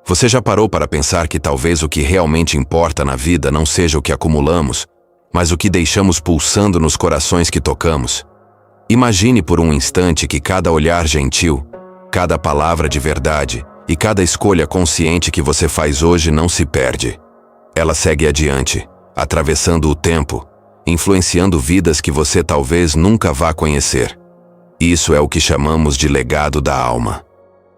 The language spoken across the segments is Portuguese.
Você já parou para pensar que talvez o que realmente importa na vida não seja o que acumulamos, mas o que deixamos pulsando nos corações que tocamos? Imagine por um instante que cada olhar gentil, cada palavra de verdade e cada escolha consciente que você faz hoje não se perde. Ela segue adiante, atravessando o tempo, influenciando vidas que você talvez nunca vá conhecer. Isso é o que chamamos de legado da alma.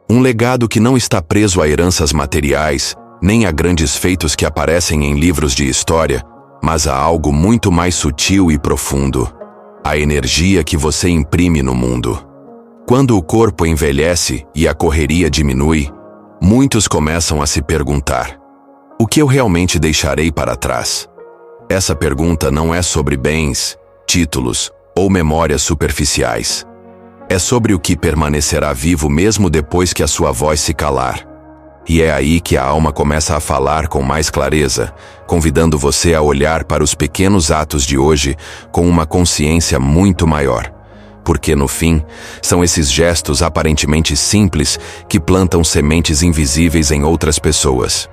Um legado que não está preso a heranças materiais, nem a grandes feitos que aparecem em livros de história, mas a algo muito mais sutil e profundo: a energia que você imprime no mundo. Quando o corpo envelhece e a correria diminui, muitos começam a se perguntar: o que eu realmente deixarei para trás? Essa pergunta não é sobre bens, títulos ou memórias superficiais. É sobre o que permanecerá vivo mesmo depois que a sua voz se calar. E é aí que a alma começa a falar com mais clareza, convidando você a olhar para os pequenos atos de hoje com uma consciência muito maior. Porque, no fim, são esses gestos aparentemente simples que plantam sementes invisíveis em outras pessoas.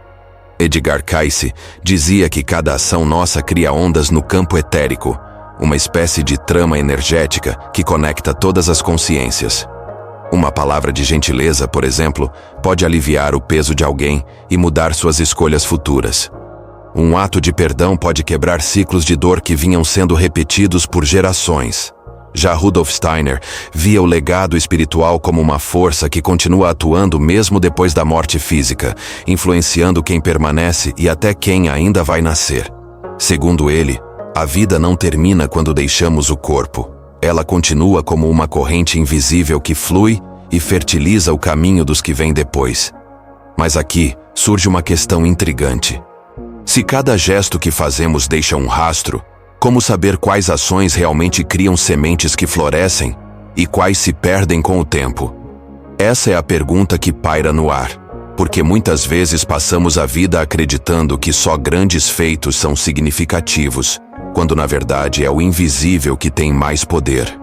Edgar Cayce dizia que cada ação nossa cria ondas no campo etérico, uma espécie de trama energética que conecta todas as consciências. Uma palavra de gentileza, por exemplo, pode aliviar o peso de alguém e mudar suas escolhas futuras. Um ato de perdão pode quebrar ciclos de dor que vinham sendo repetidos por gerações. Já Rudolf Steiner via o legado espiritual como uma força que continua atuando mesmo depois da morte física, influenciando quem permanece e até quem ainda vai nascer. Segundo ele, a vida não termina quando deixamos o corpo. Ela continua como uma corrente invisível que flui e fertiliza o caminho dos que vêm depois. Mas aqui surge uma questão intrigante. Se cada gesto que fazemos deixa um rastro, como saber quais ações realmente criam sementes que florescem e quais se perdem com o tempo? Essa é a pergunta que paira no ar, porque muitas vezes passamos a vida acreditando que só grandes feitos são significativos, quando na verdade é o invisível que tem mais poder.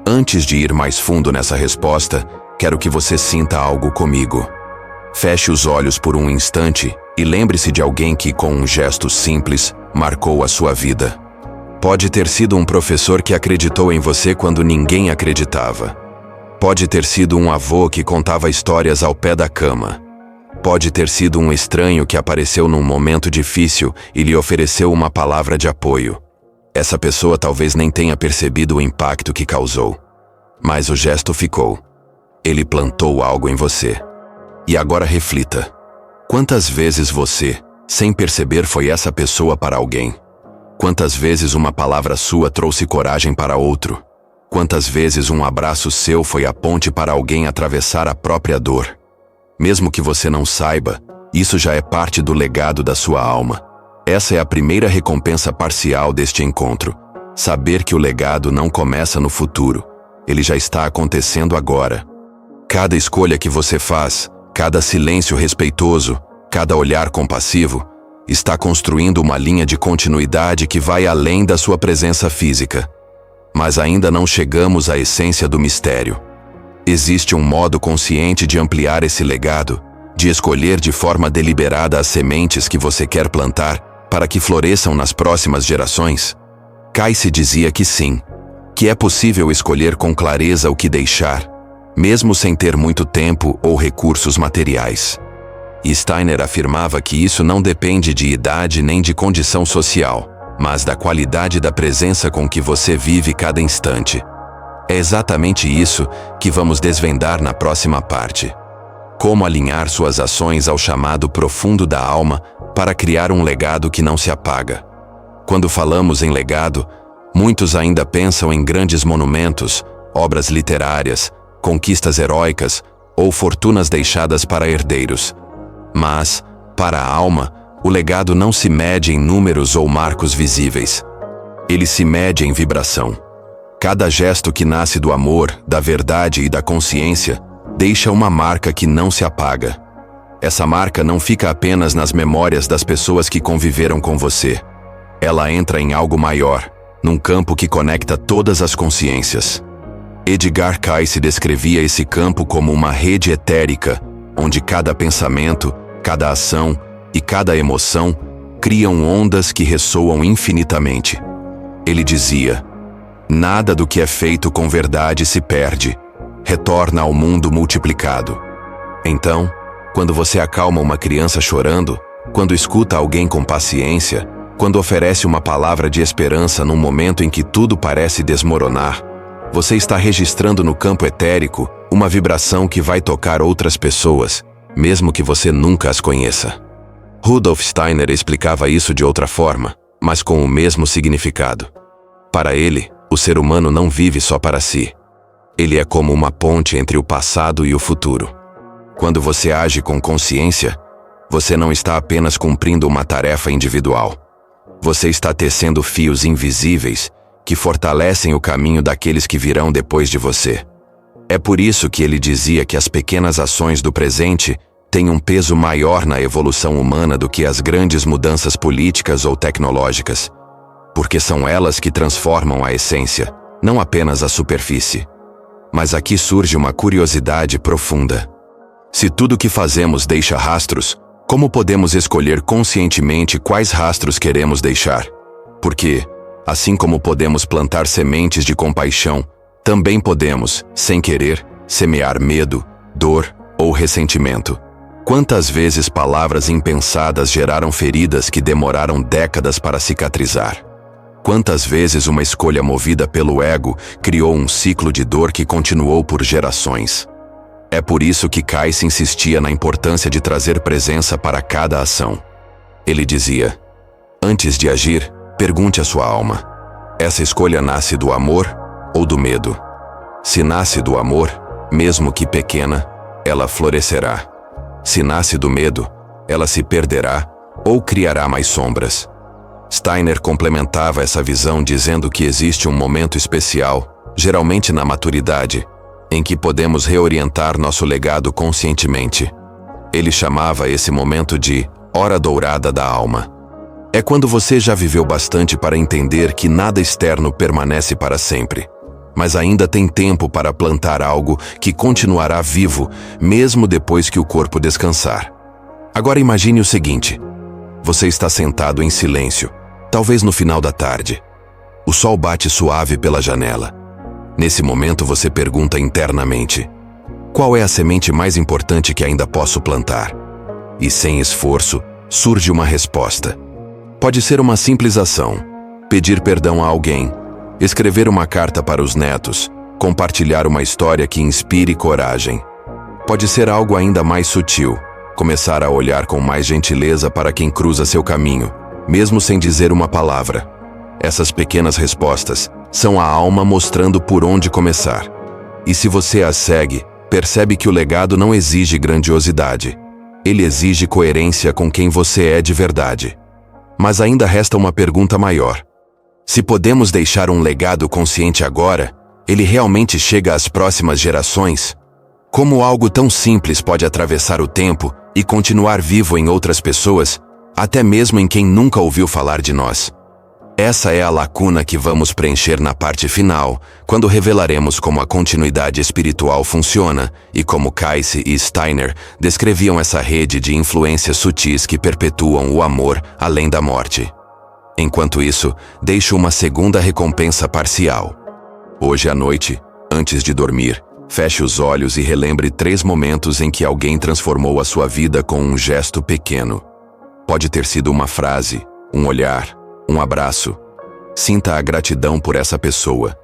Antes de ir mais fundo nessa resposta, quero que você sinta algo comigo. Feche os olhos por um instante e lembre-se de alguém que, com um gesto simples, marcou a sua vida. Pode ter sido um professor que acreditou em você quando ninguém acreditava. Pode ter sido um avô que contava histórias ao pé da cama. Pode ter sido um estranho que apareceu num momento difícil e lhe ofereceu uma palavra de apoio. Essa pessoa talvez nem tenha percebido o impacto que causou. Mas o gesto ficou. Ele plantou algo em você. E agora reflita. Quantas vezes você, sem perceber, foi essa pessoa para alguém? Quantas vezes uma palavra sua trouxe coragem para outro? Quantas vezes um abraço seu foi a ponte para alguém atravessar a própria dor? Mesmo que você não saiba, isso já é parte do legado da sua alma. Essa é a primeira recompensa parcial deste encontro. Saber que o legado não começa no futuro. Ele já está acontecendo agora. Cada escolha que você faz, cada silêncio respeitoso, cada olhar compassivo, está construindo uma linha de continuidade que vai além da sua presença física. Mas ainda não chegamos à essência do mistério. Existe um modo consciente de ampliar esse legado, de escolher de forma deliberada as sementes que você quer plantar para que floresçam nas próximas gerações? Cayce dizia que sim, que é possível escolher com clareza o que deixar, mesmo sem ter muito tempo ou recursos materiais. E Steiner afirmava que isso não depende de idade nem de condição social, mas da qualidade da presença com que você vive cada instante. É exatamente isso que vamos desvendar na próxima parte. Como alinhar suas ações ao chamado profundo da alma para criar um legado que não se apaga. Quando falamos em legado, muitos ainda pensam em grandes monumentos, obras literárias, conquistas heróicas ou fortunas deixadas para herdeiros. Mas, para a alma, o legado não se mede em números ou marcos visíveis. Ele se mede em vibração. Cada gesto que nasce do amor, da verdade e da consciência deixa uma marca que não se apaga. Essa marca não fica apenas nas memórias das pessoas que conviveram com você. Ela entra em algo maior, num campo que conecta todas as consciências. Edgar Cayce descrevia esse campo como uma rede etérica, onde cada pensamento, Cada ação e cada emoção criam ondas que ressoam infinitamente. Ele dizia: nada do que é feito com verdade se perde, retorna ao mundo multiplicado. Então, quando você acalma uma criança chorando, quando escuta alguém com paciência, quando oferece uma palavra de esperança num momento em que tudo parece desmoronar, você está registrando no campo etérico uma vibração que vai tocar outras pessoas, mesmo que você nunca as conheça. Rudolf Steiner explicava isso de outra forma, mas com o mesmo significado. Para ele, o ser humano não vive só para si. Ele é como uma ponte entre o passado e o futuro. Quando você age com consciência, você não está apenas cumprindo uma tarefa individual. Você está tecendo fios invisíveis que fortalecem o caminho daqueles que virão depois de você. É por isso que ele dizia que as pequenas ações do presente têm um peso maior na evolução humana do que as grandes mudanças políticas ou tecnológicas, porque são elas que transformam a essência, não apenas a superfície. Mas aqui surge uma curiosidade profunda. Se tudo que fazemos deixa rastros, como podemos escolher conscientemente quais rastros queremos deixar? Porque, assim como podemos plantar sementes de compaixão, também podemos, sem querer, semear medo, dor ou ressentimento. Quantas vezes palavras impensadas geraram feridas que demoraram décadas para cicatrizar? Quantas vezes uma escolha movida pelo ego criou um ciclo de dor que continuou por gerações? É por isso que Kais insistia na importância de trazer presença para cada ação. Ele dizia: antes de agir, pergunte à sua alma: essa escolha nasce do amor ou do medo? Se nasce do amor, mesmo que pequena, ela florescerá. Se nasce do medo, ela se perderá ou criará mais sombras. Steiner complementava essa visão dizendo que existe um momento especial, geralmente na maturidade, em que podemos reorientar nosso legado conscientemente. Ele chamava esse momento de hora dourada da alma. É quando você já viveu bastante para entender que nada externo permanece para sempre, mas ainda tem tempo para plantar algo que continuará vivo, mesmo depois que o corpo descansar. Agora imagine o seguinte: você está sentado em silêncio, talvez no final da tarde. O sol bate suave pela janela. Nesse momento você pergunta internamente: qual é a semente mais importante que ainda posso plantar? E sem esforço, surge uma resposta. Pode ser uma simples ação: pedir perdão a alguém, escrever uma carta para os netos, compartilhar uma história que inspire coragem. Pode ser algo ainda mais sutil: começar a olhar com mais gentileza para quem cruza seu caminho, mesmo sem dizer uma palavra. Essas pequenas respostas são a alma mostrando por onde começar. E se você as segue, percebe que o legado não exige grandiosidade. Ele exige coerência com quem você é de verdade. Mas ainda resta uma pergunta maior. Se podemos deixar um legado consciente agora, ele realmente chega às próximas gerações? Como algo tão simples pode atravessar o tempo e continuar vivo em outras pessoas, até mesmo em quem nunca ouviu falar de nós? Essa é a lacuna que vamos preencher na parte final, quando revelaremos como a continuidade espiritual funciona e como Kais e Steiner descreviam essa rede de influências sutis que perpetuam o amor além da morte. Enquanto isso, deixo uma segunda recompensa parcial. Hoje à noite, antes de dormir, feche os olhos e relembre 3 momentos em que alguém transformou a sua vida com um gesto pequeno. Pode ter sido uma frase, um olhar, um abraço. Sinta a gratidão por essa pessoa.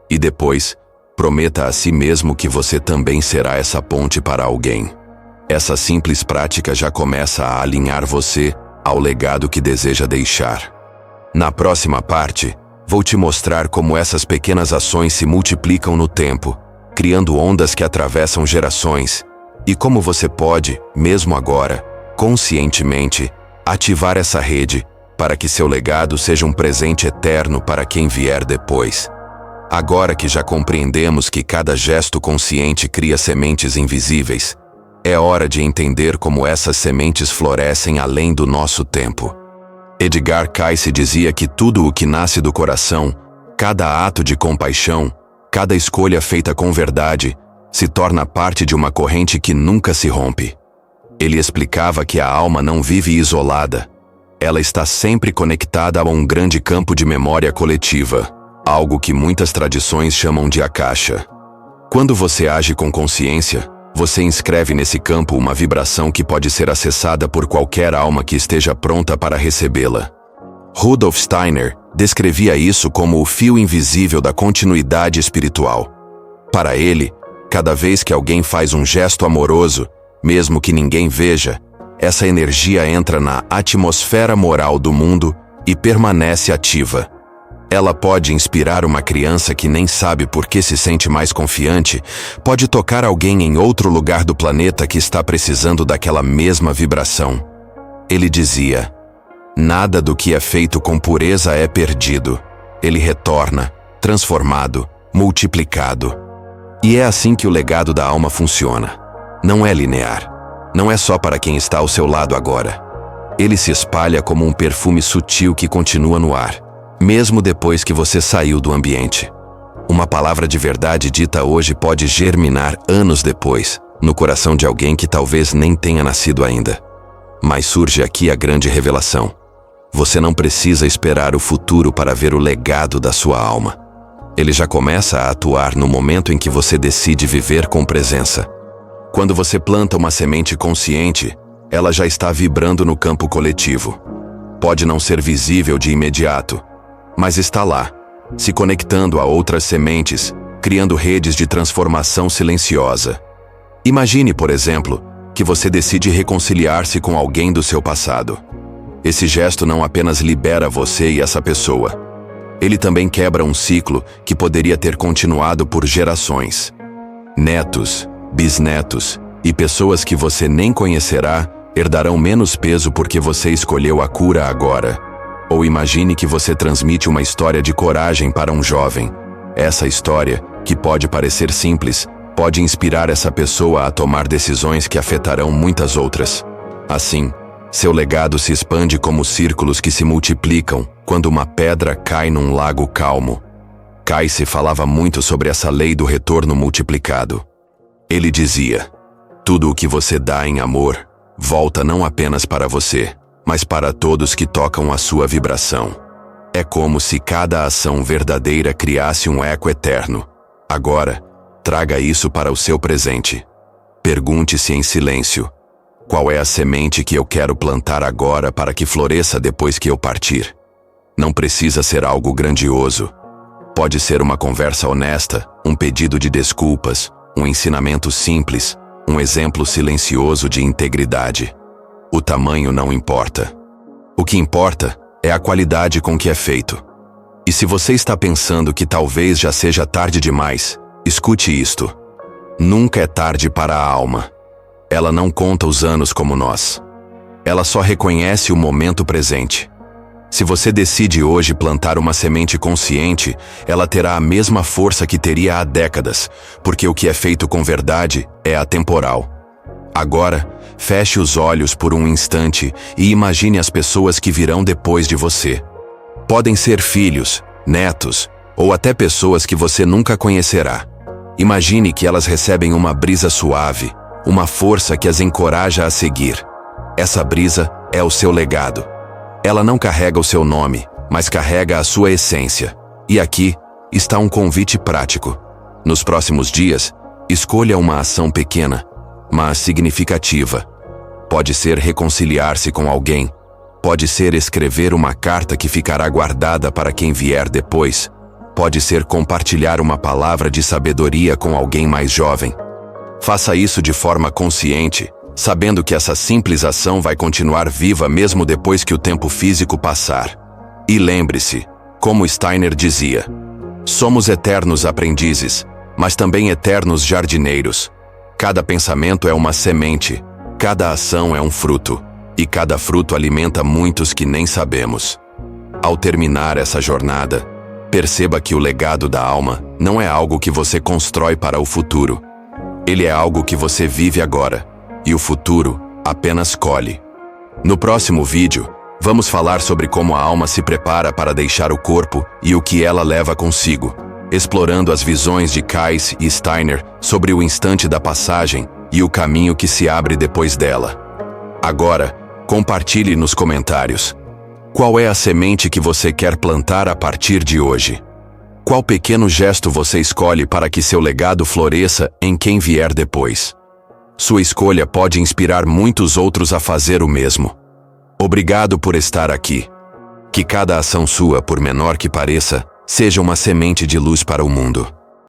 E depois, prometa a si mesmo que você também será essa ponte para alguém. Essa simples prática já começa a alinhar você ao legado que deseja deixar. Na próxima parte, vou te mostrar como essas pequenas ações se multiplicam no tempo, criando ondas que atravessam gerações, e como você pode, mesmo agora, conscientemente, ativar essa rede para que seu legado seja um presente eterno para quem vier depois. Agora que já compreendemos que cada gesto consciente cria sementes invisíveis, é hora de entender como essas sementes florescem além do nosso tempo. Edgar Cayce dizia que tudo o que nasce do coração, cada ato de compaixão, cada escolha feita com verdade, se torna parte de uma corrente que nunca se rompe. Ele explicava que a alma não vive isolada. Ela está sempre conectada a um grande campo de memória coletiva, algo que muitas tradições chamam de akasha. Quando você age com consciência, você inscreve nesse campo uma vibração que pode ser acessada por qualquer alma que esteja pronta para recebê-la. Rudolf Steiner descrevia isso como o fio invisível da continuidade espiritual. Para ele, cada vez que alguém faz um gesto amoroso, mesmo que ninguém veja, essa energia entra na atmosfera moral do mundo e permanece ativa. Ela pode inspirar uma criança que nem sabe por que se sente mais confiante, pode tocar alguém em outro lugar do planeta que está precisando daquela mesma vibração. Ele dizia: nada do que é feito com pureza é perdido. Ele retorna, transformado, multiplicado. E é assim que o legado da alma funciona. Não é linear. Não é só para quem está ao seu lado agora. Ele se espalha como um perfume sutil que continua no ar, mesmo depois que você saiu do ambiente. Uma palavra de verdade dita hoje pode germinar anos depois, no coração de alguém que talvez nem tenha nascido ainda. Mas surge aqui a grande revelação. Você não precisa esperar o futuro para ver o legado da sua alma. Ele já começa a atuar no momento em que você decide viver com presença. Quando você planta uma semente consciente, ela já está vibrando no campo coletivo. Pode não ser visível de imediato, mas está lá, se conectando a outras sementes, criando redes de transformação silenciosa. Imagine, por exemplo, que você decide reconciliar-se com alguém do seu passado. Esse gesto não apenas libera você e essa pessoa. Ele também quebra um ciclo que poderia ter continuado por gerações. Netos, bisnetos e pessoas que você nem conhecerá herdarão menos peso porque você escolheu a cura agora. Ou imagine que você transmite uma história de coragem para um jovem. Essa história, que pode parecer simples, pode inspirar essa pessoa a tomar decisões que afetarão muitas outras. Assim, seu legado se expande como círculos que se multiplicam quando uma pedra cai num lago calmo. Kayce falava muito sobre essa lei do retorno multiplicado. Ele dizia: tudo o que você dá em amor volta não apenas para você, mas para todos que tocam a sua vibração. É como se cada ação verdadeira criasse um eco eterno. Agora, traga isso para o seu presente. Pergunte-se em silêncio: qual é a semente que eu quero plantar agora para que floresça depois que eu partir? Não precisa ser algo grandioso. Pode ser uma conversa honesta, um pedido de desculpas, um ensinamento simples, um exemplo silencioso de integridade. O tamanho não importa. O que importa é a qualidade com que é feito. E se você está pensando que talvez já seja tarde demais, escute isto. Nunca é tarde para a alma. Ela não conta os anos como nós. Ela só reconhece o momento presente. Se você decide hoje plantar uma semente consciente, ela terá a mesma força que teria há décadas, porque o que é feito com verdade é atemporal. Agora, feche os olhos por um instante e imagine as pessoas que virão depois de você. Podem ser filhos, netos, ou até pessoas que você nunca conhecerá. Imagine que elas recebem uma brisa suave, uma força que as encoraja a seguir. Essa brisa é o seu legado. Ela não carrega o seu nome, mas carrega a sua essência. E aqui está um convite prático. Nos próximos dias, escolha uma ação pequena, mas significativa. Pode ser reconciliar-se com alguém. Pode ser escrever uma carta que ficará guardada para quem vier depois. Pode ser compartilhar uma palavra de sabedoria com alguém mais jovem. Faça isso de forma consciente, sabendo que essa simples ação vai continuar viva mesmo depois que o tempo físico passar. E lembre-se, como Steiner dizia, somos eternos aprendizes, mas também eternos jardineiros. Cada pensamento é uma semente, cada ação é um fruto, e cada fruto alimenta muitos que nem sabemos. Ao terminar essa jornada, perceba que o legado da alma não é algo que você constrói para o futuro. Ele é algo que você vive agora. E o futuro apenas colhe. No próximo vídeo, vamos falar sobre como a alma se prepara para deixar o corpo e o que ela leva consigo, explorando as visões de Kayce e Steiner sobre o instante da passagem e o caminho que se abre depois dela. Agora, compartilhe nos comentários. Qual é a semente que você quer plantar a partir de hoje? Qual pequeno gesto você escolhe para que seu legado floresça em quem vier depois? Sua escolha pode inspirar muitos outros a fazer o mesmo. Obrigado por estar aqui. Que cada ação sua, por menor que pareça, seja uma semente de luz para o mundo.